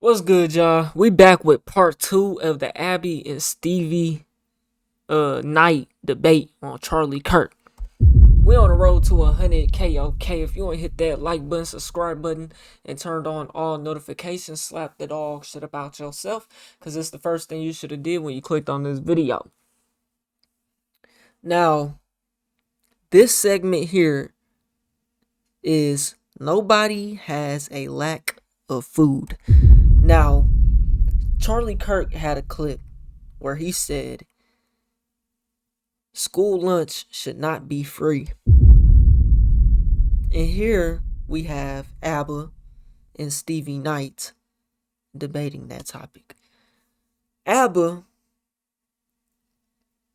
What's good, y'all? We back with part two of the Abby and Stevie Knight debate on Charlie Kirk. We on the road to 100K. Okay, if you want to hit that like button, subscribe button, and turned on all notifications, slap the dog shit about yourself, because it's the first thing you should have did when you clicked on this video. Now, this segment here is nobody has a lack of food. Now, Charlie Kirk had a clip where he said school lunch should not be free. And here we have ABBA and Stevie Knight debating that topic. ABBA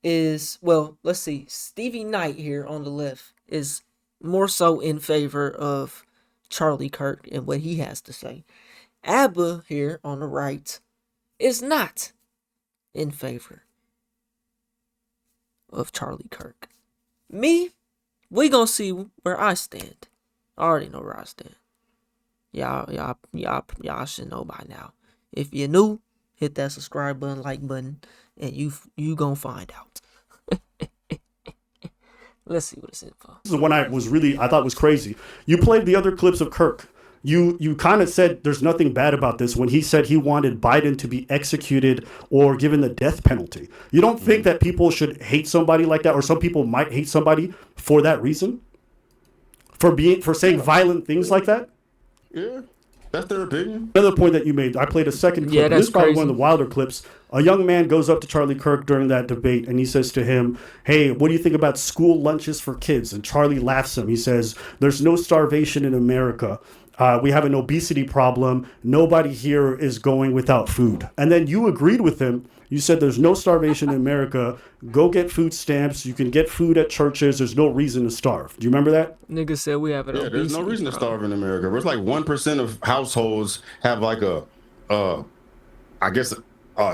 is, well, let's see, Stevie Knight here on the left is more so in favor of Charlie Kirk and what he has to say. ABBA here on the right is not in favor of Charlie Kirk. Me, we gonna see where I stand. I already know where I stand. Y'all should know by now. If you're new, hit that subscribe button, like button, and you gonna find out. Let's see what it's in for. This is when I thought was crazy. You played the other clips of Kirk. You kind of said there's nothing bad about this when he said he wanted Biden to be executed or given the death penalty. You don't think that people should hate somebody like that, or some people might hate somebody for that reason? For saying violent things like that? Yeah, that's their opinion. Another point that you made, I played a second clip. Yeah, that's this is probably crazy. one of the wilder clips. A young man goes up to Charlie Kirk during that debate and he says to him, "Hey, what do you think about school lunches for kids?" And Charlie laughs him. He says, "There's no starvation in America. We have an obesity problem. Nobody here is going without food." And then you agreed with him. You said there's no starvation in America. Go get food stamps. You can get food at churches. There's no reason to starve. Do you remember that? Nigga said we have an Yeah, there's no obesity reason to problem. starve in America. It's like 1% of households have like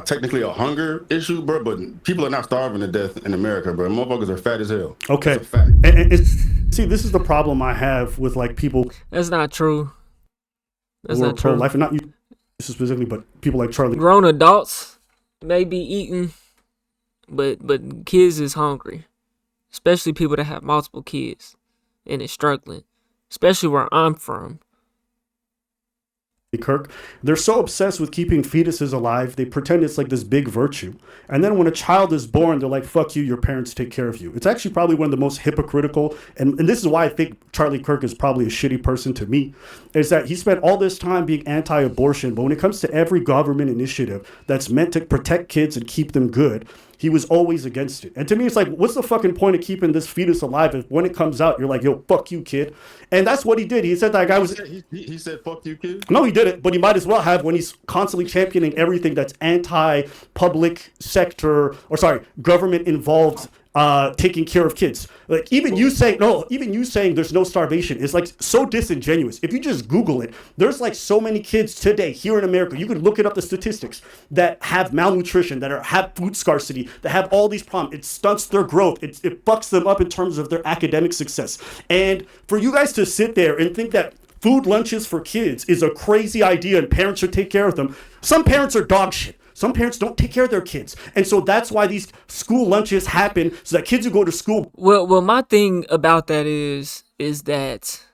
technically a hunger issue, bro. But people are not starving to death in America, bro. Motherfuckers are fat as hell. Okay. That's a fact. See, this is the problem I have with like people That's not true. That's who are not true. pro-life, and not you specifically, but people like Charlie. Grown adults may be eating, but kids is hungry, especially people that have multiple kids and is struggling, especially where I'm from. Kirk, they're so obsessed with keeping fetuses alive, they pretend it's like this big virtue. And then when a child is born, they're like, "Fuck you, your parents take care of you." It's actually probably one of the most hypocritical, and this is why I think Charlie Kirk is probably a shitty person to me, is that he spent all this time being anti-abortion, but when it comes to every government initiative that's meant to protect kids and keep them good, he was always against it. And to me, it's like, what's the fucking point of keeping this fetus alive if when it comes out, you're like, "Yo, fuck you, kid." And that's what he did. He said that guy was... He said, "Fuck you, kid." No, he didn't, but he might as well have when he's constantly championing everything that's anti-public sector, or sorry, government-involved taking care of kids. Like even you saying there's no starvation is like so disingenuous. If you just Google it, there's like so many kids today here in America. You could look it up, the statistics, that have malnutrition, have food scarcity, that have all these problems. It stunts their growth. It fucks them up in terms of their academic success. And for you guys to sit there and think that food lunches for kids is a crazy idea and parents should take care of them. Some parents are dog shit. Some parents don't take care of their kids. And so that's why these school lunches happen, so that kids who go to school... Well, my thing about that is that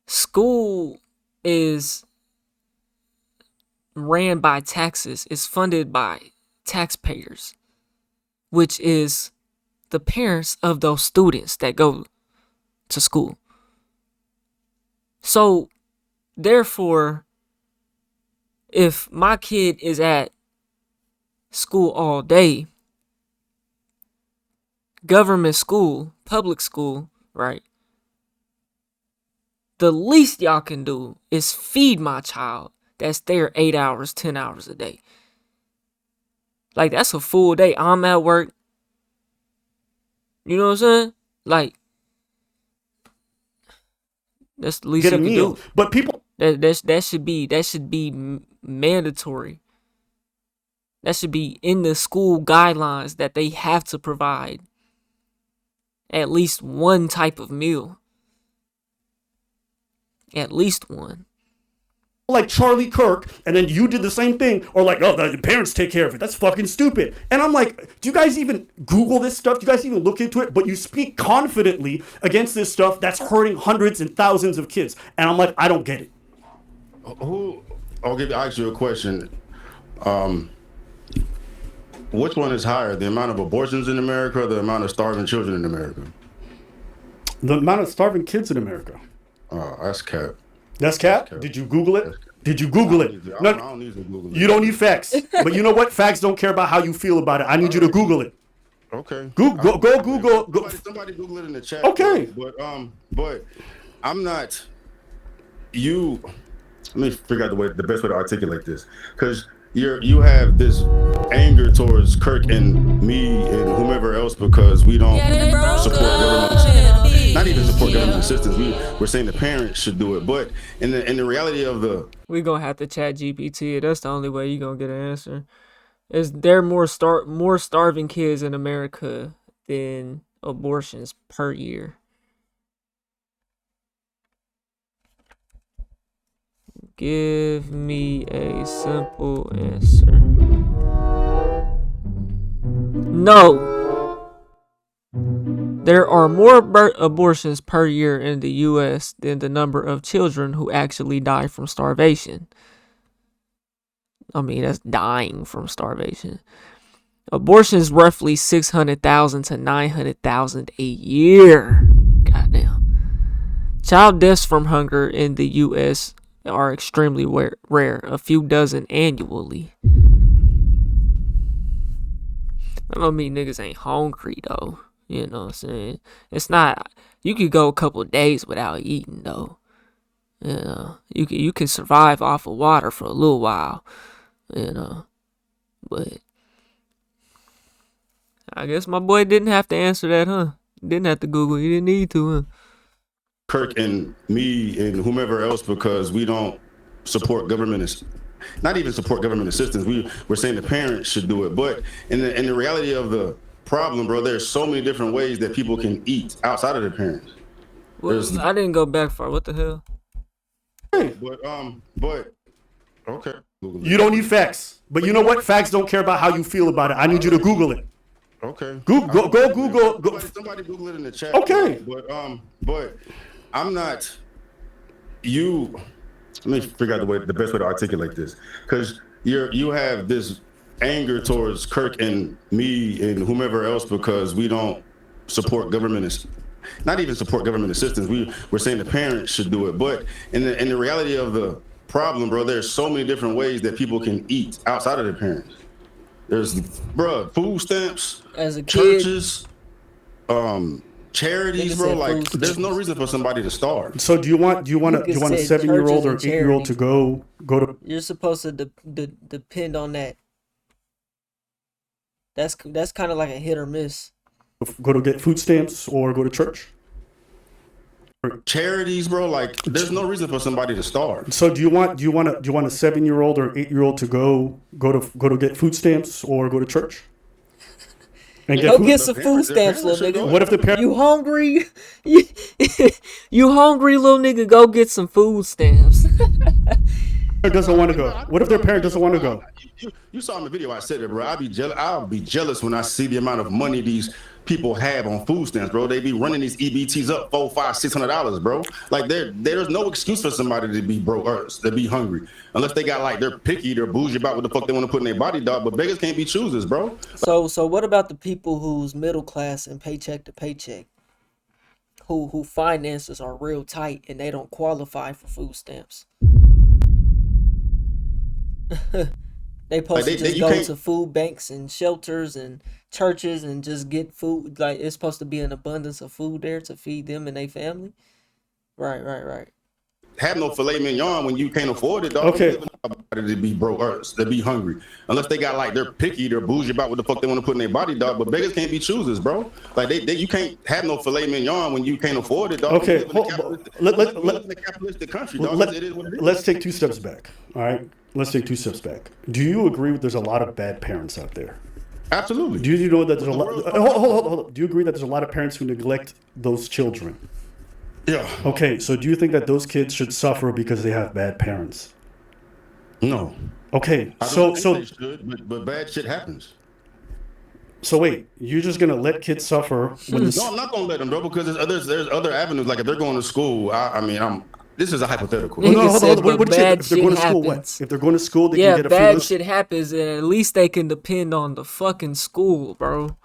school is ran by taxes. It's funded by taxpayers, which is the parents of those students that go to school. So, therefore, if my kid is at school all day, government school, public school, right? The least y'all can do is feed my child that's there 8 hours, 10 hours a day. Like, that's a full day. I'm at work. You know what I'm saying? Like, that's the least get you a can meal. do. But people... That should be mandatory. That should be in the school guidelines that they have to provide at least one type of meal. At least one. like Charlie Kirk, and then you did the same thing, or like, oh, the parents take care of it. That's fucking stupid. And I'm like, do you guys even Google this stuff? Do you guys even look into it? But you speak confidently against this stuff that's hurting hundreds and thousands of kids. And I'm like, I don't get it. Who? Ask you a question. Which one is higher, the amount of abortions in America or the amount of starving children in America? The amount of starving kids in America. Oh, that's cap. That's cap? Did you Google it? Did you Google it? I don't need to Google it. You don't need facts. But you know what? Facts don't care about how you feel about it. I need you to Google it. Okay. Go Google. Somebody Google it in the chat. Okay. But I'm not. Let me figure out the best way to articulate this, because you have this anger towards Kirk and me and whomever else because we don't support government. Not even support government assistance. We're saying the parents should do it, but in the reality of the, We gonna have to chat GPT. That's the only way you gonna get an answer. Is there more starving kids in America than abortions per year? Give me a simple answer. No. There are more abortions per year in the U.S. than the number of children who actually die from starvation. I mean, that's dying from starvation. Abortions roughly 600,000 to 900,000 a year. Goddamn. Child deaths from hunger in the U.S. are extremely rare, a few dozen annually. I don't mean niggas ain't hungry though. You know what I'm saying? It's not. You could go a couple of days without eating though. You know, you can survive off of water for a little while. You know, but I guess my boy didn't have to answer that, huh? Didn't have to Google. He didn't need to, huh? Kirk and me and whomever else because we don't support government. Not even support government assistance. We're saying the parents should do it, but in the reality of the problem, bro, there's so many different ways that people can eat outside of their parents. Well, I didn't go back far. What the hell? But okay. You don't need facts. But you know what? Facts don't care about how you feel about it. I need you to Google it. Okay. Go Google. Somebody Google it in the chat. Okay. But I'm not. Let me figure out the best way to articulate this, because you have this anger towards Kirk and me and whomever else because we don't support government. Not even support government assistance. We're saying the parents should do it, but in the reality of the problem, bro, there's so many different ways that people can eat outside of their parents. There's, bro, food stamps, as a kid, churches, charities, bro. Like, there's no reason for somebody to starve. So do you want a 7-year-old or 8-year-old to go to? You're supposed to depend on that. That's kind of like a hit or miss. Go to get food stamps or go to church? Charities, bro. Like, there's no reason for somebody to starve. So do you want a 7-year-old or 8-year-old to go to get food stamps or go to church? And get some food stamps, little nigga. What if the parent? You hungry? You hungry, little nigga? Go get some food stamps. Doesn't want to go. What if their parent doesn't want to go? You saw in the video I said it, bro. I'll be jealous when I see the amount of money these people have on food stamps, bro. They be running these EBTs up $400, $500, $600, bro. Like, there's no excuse for somebody to be broke or to be hungry, unless they got, like, they're picky, they're bougie about what the fuck they want to put in their body, dog. But beggars can't be choosers, bro. So what about the people who's middle class and paycheck to paycheck, who finances are real tight and they don't qualify for food stamps? They supposed to just go to food banks and shelters and churches and just get food. Like, it's supposed to be an abundance of food there to feed them and their family. Right. Have no filet mignon when you can't afford it, dog. Okay. To be broke or to be hungry, unless they got, like, they're picky, they're bougie about what the fuck they want to put in their body, dog. But beggars can't be choosers, bro. Like, you can't have no filet mignon when you can't afford it, dog. Okay. We live in a capitalistic country, dog. It is what it is. Let's take 2 steps back. All right. Let's take 2 steps back. Do you agree that there's a lot of bad parents out there? Absolutely. Do you know that there's a lot? Hold on. Do you agree that there's a lot of parents who neglect those children? Yeah. Okay. So do you think that those kids should suffer because they have bad parents? No, Okay, I so don't think they so should, but bad shit happens. so wait, you're just gonna let kids suffer when No, this? I'm not gonna let them, bro, because there's other avenues. Like if they're going to school, I mean, this is a hypothetical, Well, right? no, Nigga hold on, hold said, on. but What you bad if they're shit going to school? What happens. if they're going to school? They can Yeah, get a free bad lunch. shit happens, and at least they can depend on the fucking school, bro.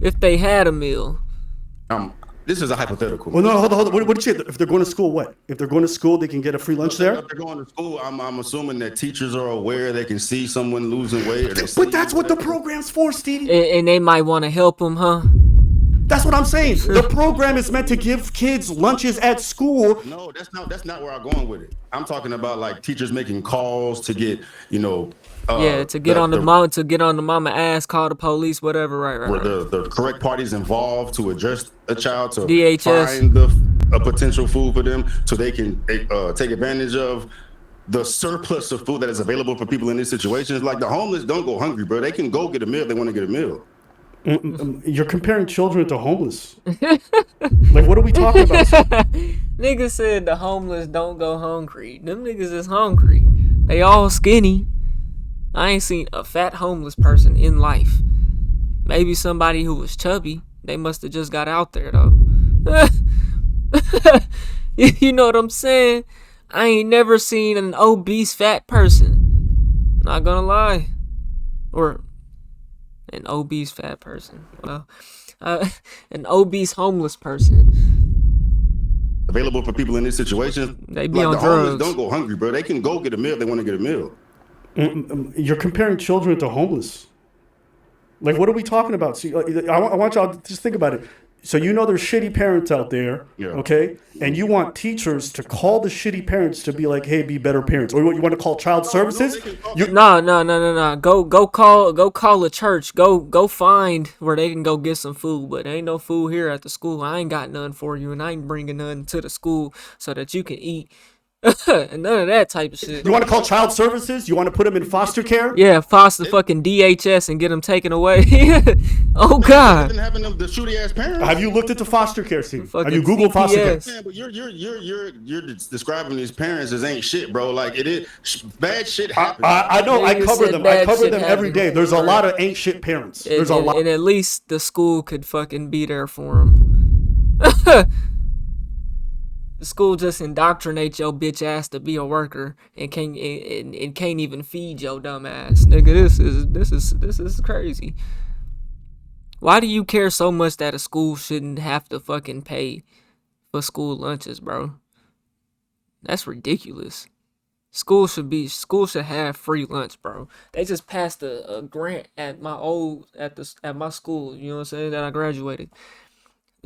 If they had a meal. This is a hypothetical. Well, no, hold on, hold on. What you if they're going to school? What if they're going to school? They can get a free lunch If there. they're going to school, I'm assuming that teachers are aware. They can see someone losing weight, or they see But that's what the program's for, Stevie. And they might want to help them, huh? That's what I'm saying. The program is meant to give kids lunches at school. No, that's not where I'm going with it. I'm talking about like teachers making calls to get, Yeah, to get on the mama ass, call the police, whatever. Right. the correct parties involved to address a child to DHS. find a potential food for them, so they can take advantage of the surplus of food that is available for people in these situations. Like the homeless don't go hungry, bro. They can go get a meal if they want to get a meal. You're comparing children to homeless. Like, what are we talking about? Nigga said the homeless don't go hungry. Them niggas is hungry. They all skinny. I ain't seen a fat homeless person in life. Maybe somebody who was chubby. They must have just got out there though. You know what I'm saying? I ain't never seen an obese fat person. Not gonna lie. Or an obese fat person. Well, an obese homeless person. Available for people in these situations. They be like on the homeless drugs. don't go hungry, bro. They can go get a meal if they want to get a meal. You're comparing children to homeless. Like, what are we talking about? See, I want y'all to just think about it. So there's shitty parents out there, Yeah. okay? And you want teachers to call the shitty parents to be like, hey, be better parents. Or you want to call child services? No. Go call a church. Go find where they can go get some food. But ain't no food here at the school. I ain't got none for you, and I ain't bringing none to the school so that you can eat. And none of that type of shit. You want to call child services? You want to put them in foster care? Yeah, foster fucking DHS and get them taken away. Oh God. Than having them the shooty ass parents. Have you looked into foster care, Steve? Have Fucking you Googled foster care? CPS. Man, but you're describing these parents as ain't shit, bro. Like it is bad shit happens. I know. Yeah, I you cover said them. I bad cover shit them every happens. day. There's a lot of ain't shit parents. There's a lot. And at least the school could fucking be there for them. The school just indoctrinate your bitch ass to be a worker and can't even feed your dumb ass. Nigga, this is crazy. Why do you care so much that a school shouldn't have to fucking pay for school lunches, bro? That's ridiculous. School should have free lunch, bro. They just passed a grant at my school, you know what I'm saying, that I graduated,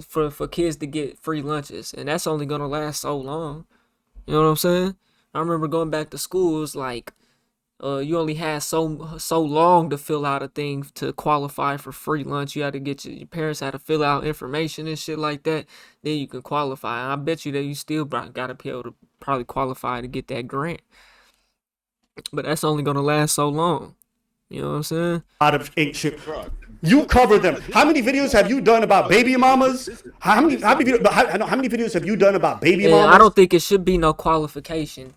for kids to get free lunches, and that's only gonna last so long. You know what I'm saying? I remember going back to school. It was like, you only had so long to fill out a thing to qualify for free lunch. You had to get your parents had to fill out information and shit like that. Then you can qualify. And I bet you that you still gotta be able to probably qualify to get that grant. But that's only gonna last so long. You know what I'm saying? Out of ain't shit. You cover them. How many videos have you done about baby mamas? How many videos have you done about baby And mamas? I don't think it should be no qualification.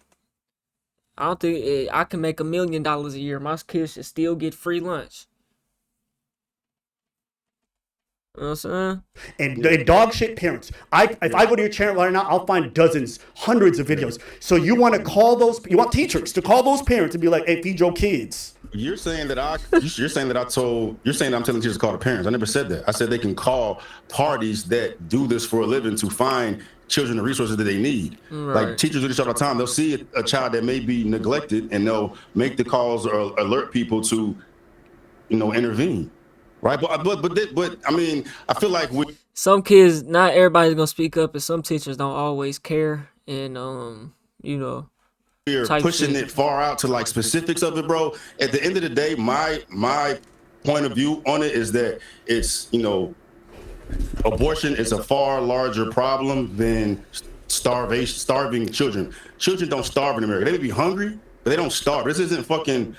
I don't think I can make $1 million a year. My kids should still get free lunch. You know what I'm saying? And dog shit parents. If I go to your channel right now, I'll find dozens, hundreds of videos. So you want to call those? You want teachers to call those parents and be like, "Hey, feed your kids." You're saying that you're saying that I'm telling teachers to call the parents. I never said that. I said they can call parties that do this for a living to find children the resources that they need. Right. Like teachers do this all the time. They'll see a child that may be neglected and they'll make the calls or alert people to, intervene. Right. But I mean, I feel like Some kids, not everybody's gonna speak up, and some teachers don't always care. And we're type pushing shit. it far out to like specifics of it, bro. At the end of the day, my point of view on it is that it's, abortion is a far larger problem than starving children. Children don't starve in America. They may be hungry, but they don't starve. This isn't fucking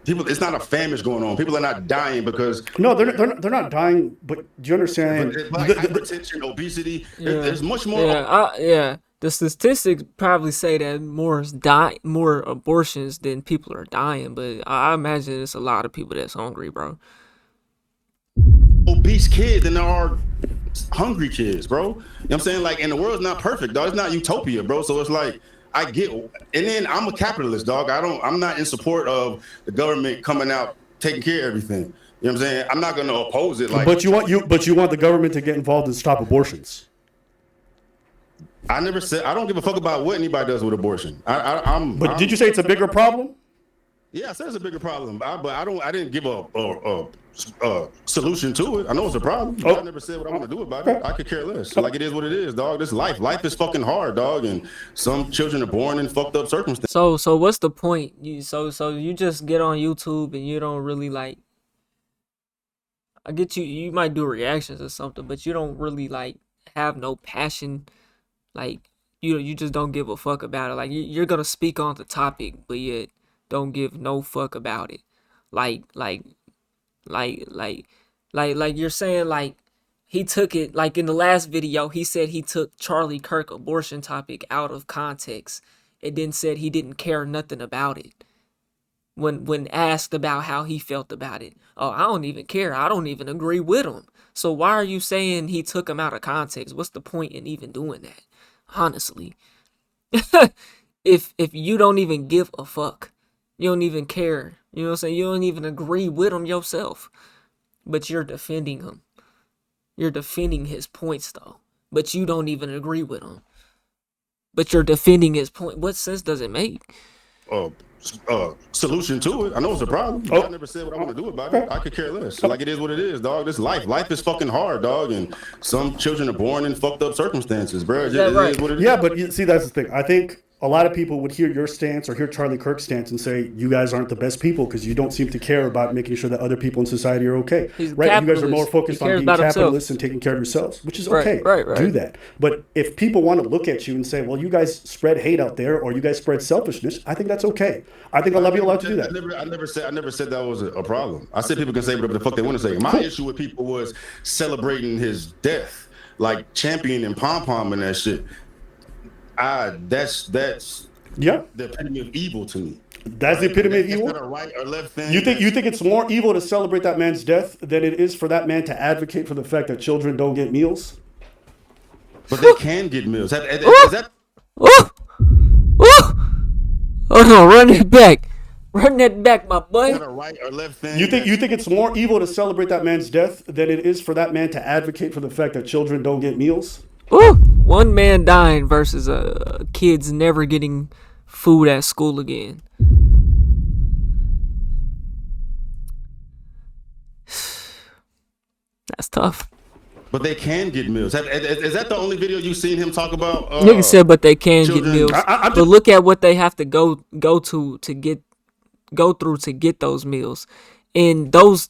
people. It's not a famine going on. People are not dying because No, they're not dying. But do you understand? like hypertension, obesity. There's much more. Yeah, The statistics probably say that more abortions than people are dying, but I imagine it's a lot of people that's hungry, bro. Obese kids than there are hungry kids, bro. You know what I'm saying? Like, and the world's not perfect, dog. It's not utopia, bro. So it's like, I get, and then I'm a capitalist, dog. I'm not in support of the government coming out taking care of everything. You know what I'm saying? I'm not gonna oppose it. Like, But you want the government to get involved and stop abortions. I never said I don't give a fuck about what anybody does with abortion. But did you say it's a bigger problem? Yeah, I said it's a bigger problem, but I didn't give a solution to it. I know it's a problem. I never said what I want to do about it. I could care less. Like, it is what it is, dog. This life is fucking hard, dog. And some children are born in fucked up circumstances. So what's the point? So you just get on YouTube and you don't really like. I get you. You might do reactions or something, but you don't really like have no passion. Like you just don't give a fuck about it. Like you're gonna speak on the topic, but yet don't give no fuck about it. Like you're saying, like, he took it, like in the last video he said he took Charlie Kirk abortion topic out of context and then said he didn't care nothing about it when asked about how he felt about it. Oh, I don't even care, I don't even agree with him. So why are you saying he took him out of context? What's the point in even doing that, honestly? if you don't even give a fuck, you don't even care, you know what I'm saying, you don't even agree with him yourself, but you're defending him. You're defending his points, though, but you don't even agree with him, but you're defending his point. What sense does it make? Solution to it. I know it's a problem. I never said what I want to do about it. I could care less. Like, it is what it is, dog. This life is fucking hard, dog. And some children are born in fucked up circumstances, bro. It is what it is. Yeah, but see, that's the thing. I think a lot of people would hear your stance or hear Charlie Kirk's stance and say, you guys aren't the best people because you don't seem to care about making sure that other people in society are okay. Right? You guys are more focused on being capitalists and taking care of yourselves, which is okay. Right. Do that. But if people want to look at you and say, well, you guys spread hate out there or you guys spread selfishness, I think that's okay. I think a lot of people allowed to do that. I never said that was a problem. I said people can say whatever the fuck they want to say. My issue with people was celebrating his death, like championing pom-pom and that shit. That's the epitome of evil to me. That's the epitome of evil. Not a right or left thing. You think it's more evil to celebrate that man's death than it is for that man to advocate for the fact that children don't get meals? But they can get meals. Is that? Hold on, run it back. Run that back, my boy. Not a right or left thing. You think it's more evil to celebrate that man's death than it is for that man to advocate for the fact that children don't get meals? One man dying versus kids never getting food at school again. That's tough. But they can get meals. Is that the only video you've seen him talk about? Nigga said, but they can children. get meals. But look at what they have to go through to get those meals, and those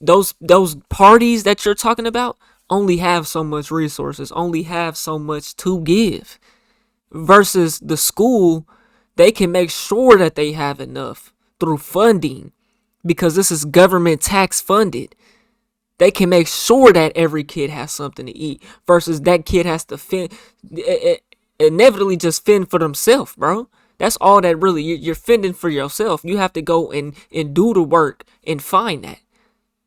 parties that you're talking about only have so much resources, only have so much to give, versus the school, they can make sure that they have enough through funding, because this is government tax funded. They can make sure that every kid has something to eat, versus that kid has to inevitably just fend for themselves, bro. That's all that really, you're fending for yourself. You have to go and do the work and find that.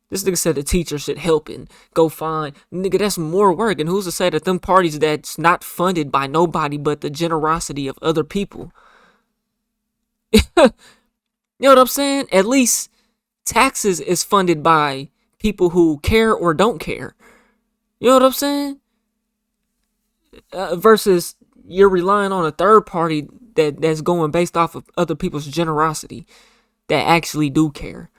This nigga said the teacher should help and go find. Nigga, that's more work. And who's to say that them parties that's not funded by nobody but the generosity of other people? You know what I'm saying? At least taxes is funded by people who care or don't care. You know what I'm saying? Versus you're relying on a third party that's going based off of other people's generosity that actually do care.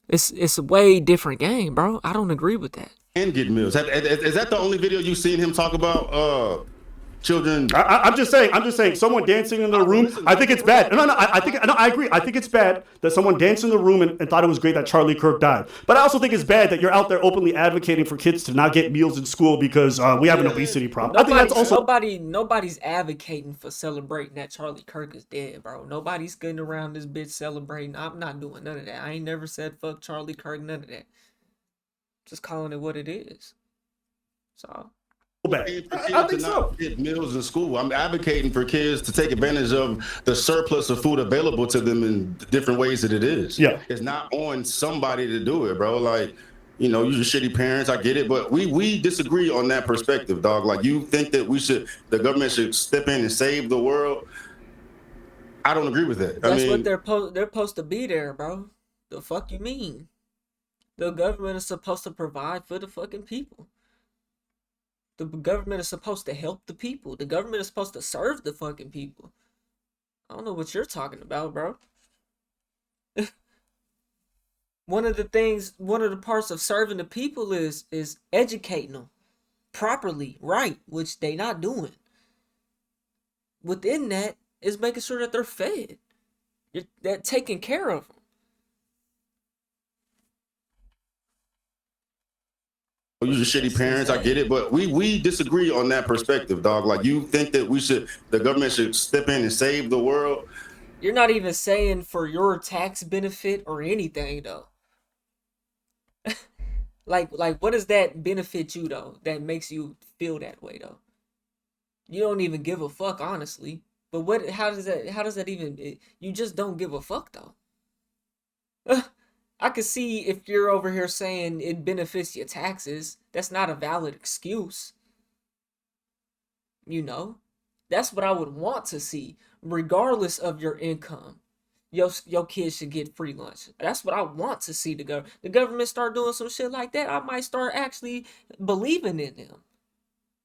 It's a way different game, bro. I don't agree with that. And get meals. Is that the only video you've seen him talk about children? I'm just saying. Someone dancing in the room. I think it's bad. No. I agree. I think it's bad that someone danced in the room and thought it was great that Charlie Kirk died. But I also think it's bad that you're out there openly advocating for kids to not get meals in school because we have an obesity problem. I think that's also nobody's advocating for celebrating that Charlie Kirk is dead, bro. Nobody's getting around this bitch celebrating. I'm not doing none of that. I ain't never said fuck Charlie Kirk, none of that. Just calling it what it is. So. bad. For I kids think to so. not get meals in school. I'm advocating for kids to take advantage of the surplus of food available to them in different ways that it is. Yeah. It's not on somebody to do it, bro. Like, you know, you're shitty parents. I get it, but we disagree on that perspective, dog. Like, you think that the government should step in and save the world. I don't agree with that. That's what they're supposed to be there, bro. The fuck you mean? The government is supposed to provide for the fucking people. The government is supposed to help the people. The government is supposed to serve the fucking people. I don't know what you're talking about, bro. One of the parts of serving the people is educating them properly, right, which they not doing. Within that is making sure that they're fed. That taking care of them. You're shitty parents. I get it, but we disagree on that perspective, dog. Like, you think that the government should step in and save the world. You're not even saying for your tax benefit or anything, though. like what does that benefit you, though? That makes you feel that way, though. You don't even give a fuck, honestly. But how does that even, you just don't give a fuck, though. I could see if you're over here saying it benefits your taxes. That's not a valid excuse. You know? That's what I would want to see. Regardless of your income, your kids should get free lunch. That's what I want to see the government start doing some shit like that. I might start actually believing in them.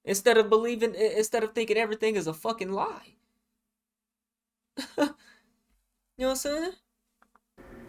Instead of thinking everything is a fucking lie. You know what I'm saying?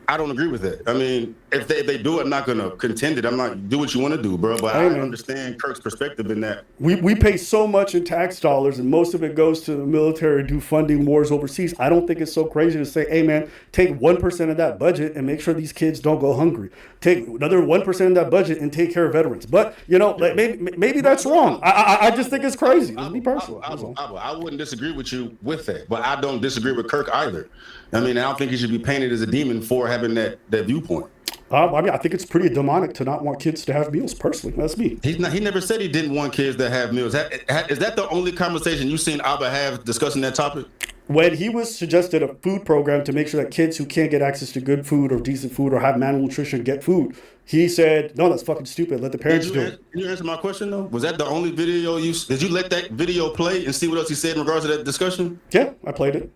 I don't agree with that. I mean, if they do it, I'm not gonna contend it. I'm not, do what you want to do, bro. But I understand Kirk's perspective in that. We pay so much in tax dollars, and most of it goes to the military to do funding wars overseas. I don't think it's so crazy to say, hey man, take 1% of that budget and make sure these kids don't go hungry. Take another 1% of that budget and take care of veterans. But you know, like maybe that's wrong. I just think it's crazy. It's me personally. I wouldn't disagree with you with that, but I don't disagree with Kirk either. I mean, I don't think he should be painted as a demon for having that viewpoint. I mean, I think it's pretty demonic to not want kids to have meals. Personally, that's me. He never said he didn't want kids to have meals. Is that the only conversation you've seen Abba have discussing that topic? When he was suggested a food program to make sure that kids who can't get access to good food or decent food or have malnutrition get food, he said, no, that's fucking stupid. Let the parents do it. Can you answer my question, though? Was that the only video did you let that video play and see what else he said in regards to that discussion? Yeah, I played it.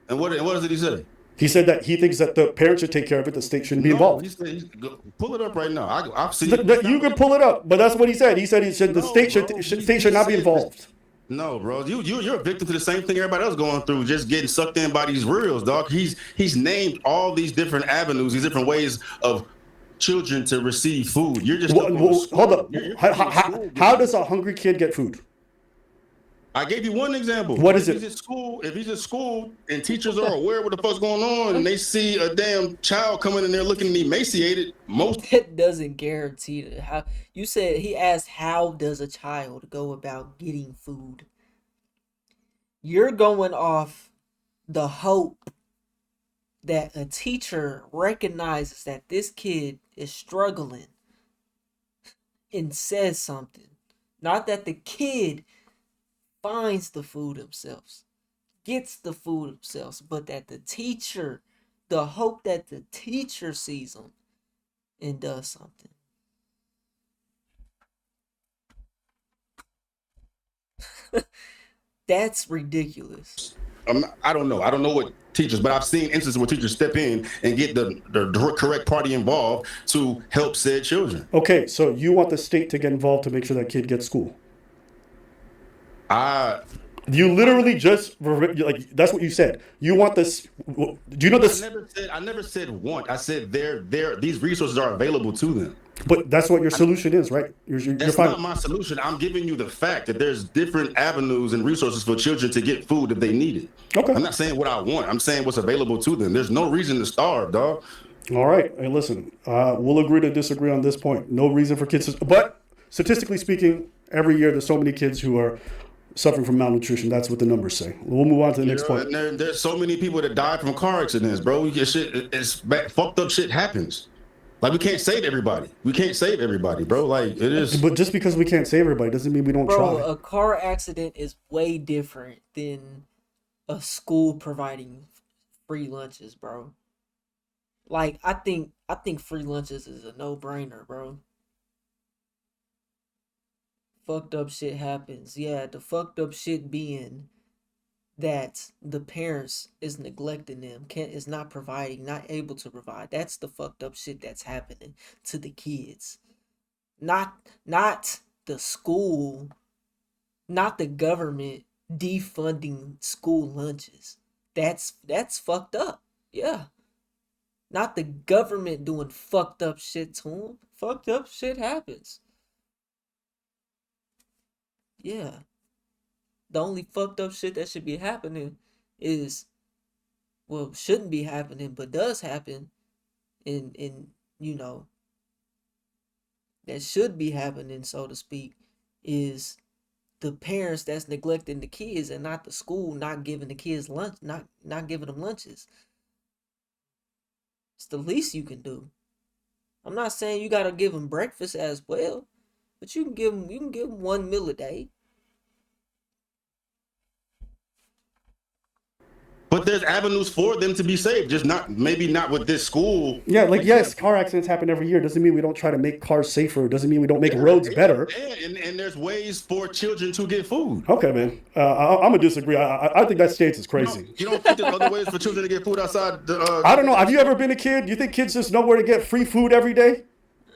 And what did he say? He said that he thinks that the parents should take care of it. The state shouldn't be involved. Pull it up right now. I've seen you can pull it up, but that's what he said. He said the state should not be involved. No, bro, you're a victim to the same thing everybody else going through, just getting sucked in by these reels, dog. He's named all these different avenues, these different ways of children to receive food. You're just hold up. How does a hungry kid get food? I gave you one example. What is it? If he's at school and teachers are aware of what the fuck's going on and they see a damn child coming in there looking emaciated, that doesn't guarantee that. How you said he asked, how does a child go about getting food? You're going off the hope that a teacher recognizes that this kid is struggling and says something. Not that the kid finds the food themselves, gets the food themselves, but that the hope that the teacher sees them and does something. That's ridiculous. I don't know. I don't know what teachers, but I've seen instances where teachers step in and get the correct party involved to help said children. Okay, so you want the state to get involved to make sure that kid gets school? You literally just that's what you said. You want this? Do you know this? I never said want. I said these resources are available to them. But that's what your solution is, right? That's not my solution. I'm giving you the fact that there's different avenues and resources for children to get food if they need it. Okay. I'm not saying what I want. I'm saying what's available to them. There's no reason to starve, dog. All right. Hey, listen, we'll agree to disagree on this point. No reason for kids to, but statistically speaking, every year there's so many kids who are suffering from malnutrition. That's what the numbers say. We'll move on to the next point. There's so many people that die from car accidents, bro. Fucked up shit happens. Like we can't save everybody. We can't save everybody, bro. Like it is. But just because we can't save everybody doesn't mean we don't Bro, try. a car accident is way different than a school providing free lunches, bro. Like I think free lunches is a no-brainer, bro. Fucked up shit happens. Yeah, the fucked up shit being that the parents is neglecting them, can't is not providing, not able to provide. That's the fucked up shit that's happening to the kids. Not the school, not the government defunding school lunches. That's fucked up. Yeah. Not the government doing fucked up shit to them. Fucked up shit happens. Yeah. The only fucked up shit that should be happening is, well, shouldn't be happening, but does happen, in you know, that should be happening, so to speak, is the parents that's neglecting the kids and not the school not giving the kids lunch, not giving them lunches. It's the least you can do. I'm not saying you gotta give them breakfast as well, but you can give them 1 meal a day. But there's avenues for them to be saved, just not maybe not with this school. Yeah, like yes, car accidents happen every year. Doesn't mean we don't try to make cars safer. Doesn't mean we don't make roads better. And there's ways for children to get food. Okay, man. I'm gonna disagree. I think that stance is crazy. You don't think there's other ways for children to get food outside the I don't know. Have you ever been a kid? You think kids just know where to get free food every day?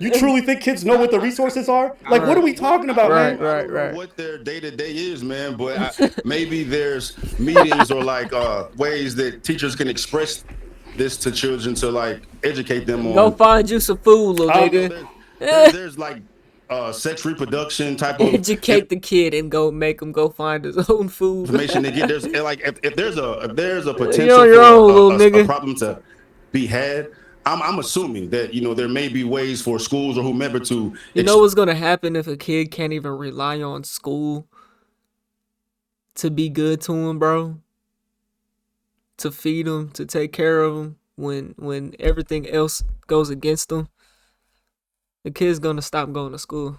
You truly think kids know what the resources are? Like, what are we talking about, Right, man? right. I don't know what their day-to-day is, man, but maybe there's meetings or like ways that teachers can express this to children to like educate them on. Go find you some food, little nigga. There's like sex reproduction type of Educate the kid and go make him go find his own food. information they get. There's like if there's a potential You're on your for own, little a nigga. problem to be had. I'm assuming that there may be ways for schools or whomever to. You know what's gonna happen if a kid can't even rely on school to be good to him, bro? To feed him, to take care of him when everything else goes against them. The kid's gonna stop going to school.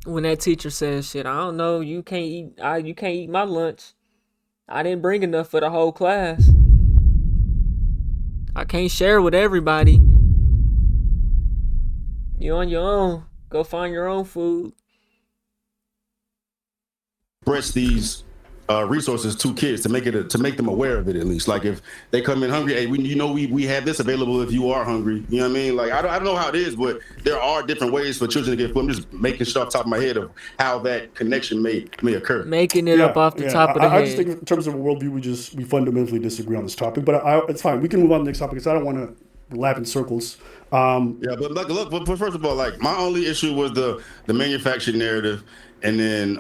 When that teacher says, "Shit, I don't know, you can't eat my lunch. I didn't bring enough for the whole class. I can't share with everybody. You on your own. Go find your own food." express these resources to kids to make them aware of it at least. Like if they come in hungry, hey, we have this available if you are hungry. You know what I mean? Like I don't know how it is, but there are different ways for children to get food. I'm just making sure off the top of my head of how that connection may occur. Making it up off the top of the I head. just think in terms of a worldview, we fundamentally disagree on this topic. But it's fine. We can move on to the next topic because I don't want to laugh in circles. Yeah, but look, but first of all, like my only issue was the manufactured narrative. And then,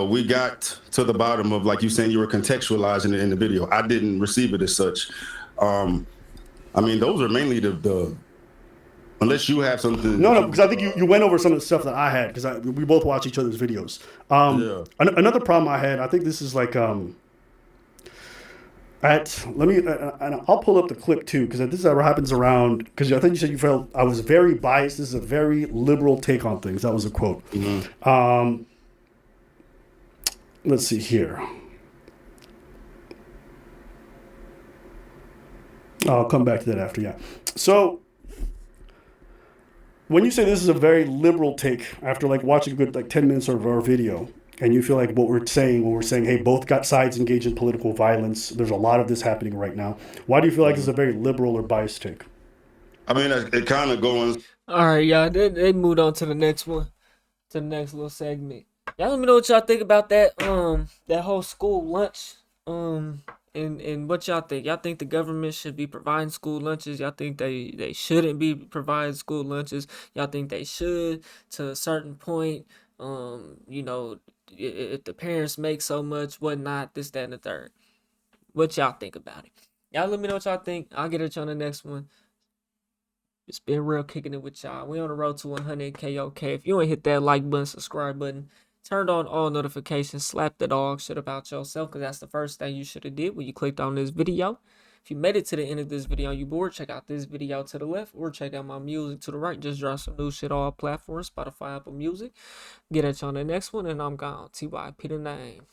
we got to the bottom of, like you saying, you were contextualizing it in the video. I didn't receive it as such. I mean, those are mainly the unless you have something. No, because I think you went over some of the stuff that I had because we both watch each other's videos. Another problem I had, I think this is like I'll pull up the clip too because this ever happens around because I think you said you felt I was very biased. This is a very liberal take on things. That was a quote. Mm-hmm. Let's see here. I'll come back to that after. Yeah. So when you say this is a very liberal take after like watching a good like 10 minutes of our video. And you feel like what we're saying, hey, both got sides engaged in political violence. There's a lot of this happening right now. Why do you feel like this is a very liberal or biased take? I mean, it kind of going. All right, y'all. They moved on to the next one, to the next little segment. Y'all let me know what y'all think about that that whole school lunch and what y'all think. Y'all think the government should be providing school lunches? Y'all think they shouldn't be providing school lunches? Y'all think they should to a certain point? If the parents make so much, whatnot, this, that, and the third. What y'all think about it? Y'all let me know what y'all think. I'll get at you on the next one. It's been real kicking it with y'all. We on the road to 100K, okay? If you ain't hit that like button, subscribe button, turned on all notifications, slap the dog shit about yourself, because that's the first thing you should have did when you clicked on this video. If If you made it to the end of this video and you bored, check out this video to the left or check out my music to the right. Just drop some new shit all platforms, Spotify, Apple Music. Get at you on the next one, and I'm gone. TYP the name.